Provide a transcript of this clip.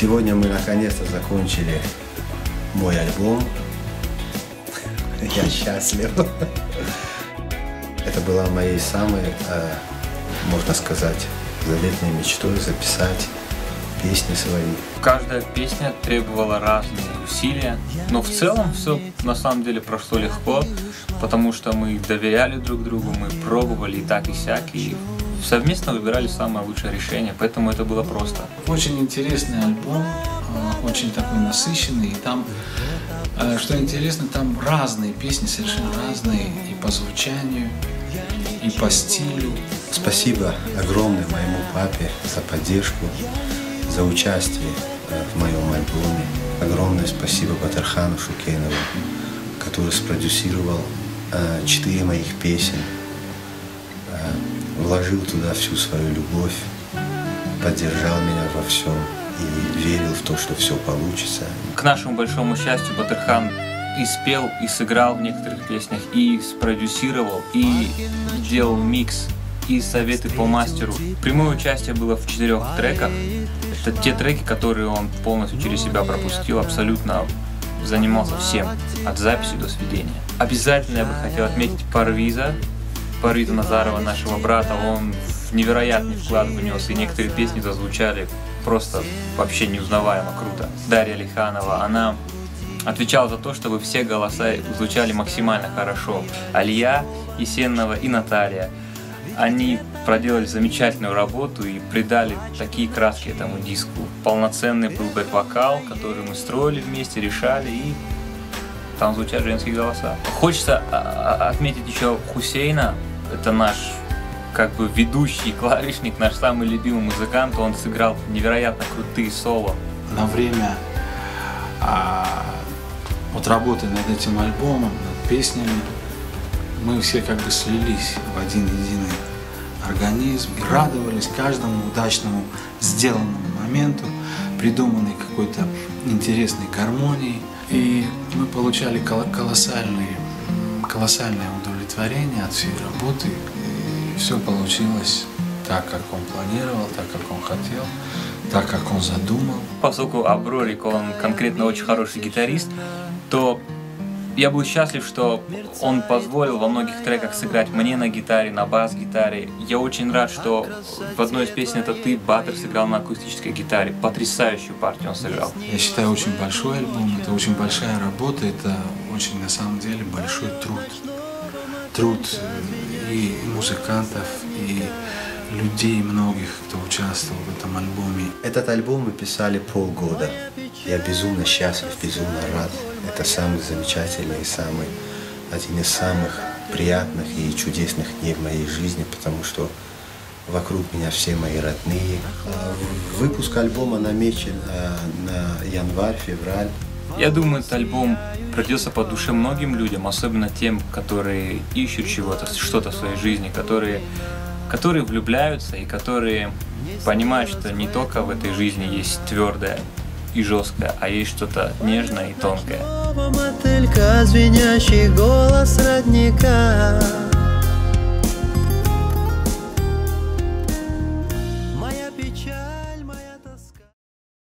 Сегодня мы наконец-то закончили мой альбом. Я счастлив. Это была моей самой, можно сказать, заветной мечтой записать песни свои. Каждая песня требовала разные усилия, но в целом все на самом деле прошло легко, потому что мы доверяли друг другу, мы пробовали и так, и сяк, и совместно выбирали самое лучшее решение, поэтому это было просто. Очень интересный альбом, очень такой насыщенный, и там, что интересно, там разные песни, совершенно разные и по звучанию, и по стилю. Спасибо огромное моему папе за поддержку, за участие в моем альбоме. Огромное спасибо Батырхану Шукенову, который спродюсировал 4 моих песен, вложил туда всю свою любовь, поддержал меня во всем и верил в то, что все получится. К нашему большому счастью, Батырхан и спел, и сыграл в некоторых песнях, и спродюсировал, и делал микс, и советы по мастеру. Прямое участие было в 4 треках. Это те треки, которые он полностью через себя пропустил, абсолютно занимался всем, от записи до сведения. Обязательно я бы хотел отметить Парвиза Назарова, нашего брата. Он невероятный вклад внес, и некоторые песни зазвучали просто вообще неузнаваемо круто. Дарья Лиханова, она отвечала за то, чтобы все голоса звучали максимально хорошо. Алия Есенова и Наталья. Они проделали замечательную работу и придали такие краски этому диску. Полноценный был бэк-вокал, который мы строили вместе, решали, и там звучат женские голоса. Хочется отметить еще Хусейна. Это наш как бы ведущий клавишник, наш самый любимый музыкант. Он сыграл невероятно крутые соло. На время вот работы над этим альбомом, над песнями, мы все как бы слились в один единый организм и радовались каждому удачному сделанному моменту, придуманной какой-то интересной гармонии. И мы получали колоссальное удовлетворение от всей работы. И все получилось так, как он планировал, так, как он хотел, так, как он задумал. Поскольку Аброрик, он конкретно очень хороший гитарист, то я был счастлив, что он позволил во многих треках сыграть мне на гитаре, на бас-гитаре. Я очень рад, что в одной из песен «Это ты» Батыр сыграл на акустической гитаре. Потрясающую партию он сыграл. Я считаю, очень большой альбом, это очень большая работа, это очень, на самом деле, большой труд. Труд и музыкантов, и людей многих, кто участвовал в этом альбоме. Этот альбом мы писали полгода. Я безумно счастлив, безумно рад. Это самый замечательный, один из самых приятных и чудесных дней в моей жизни, потому что вокруг меня все мои родные. Выпуск альбома намечен на январь-февраль. Я думаю, этот альбом придется по душе многим людям, особенно тем, которые ищут что-то в своей жизни, которые влюбляются и которые понимают, что не только в этой жизни есть твердое и жесткое, а есть что-то нежное и тонкое. Мотылька, звенящий голос родника.